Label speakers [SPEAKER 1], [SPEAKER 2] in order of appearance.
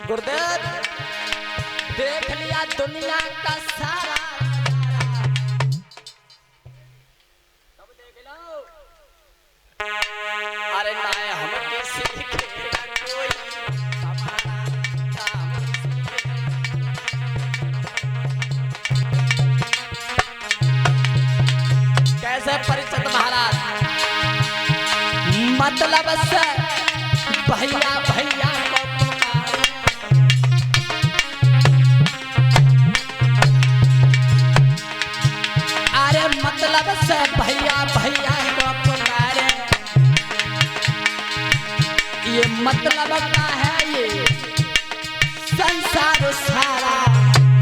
[SPEAKER 1] गुरुदेव देख लिया दुनिया का सारा तब देख लो। अरे ना हम किसी के कोई हमारा काम कैसे परिचित महाराज मतलब से भैया भैया मतलब से भैया भैया को पुकारे ये मतलब का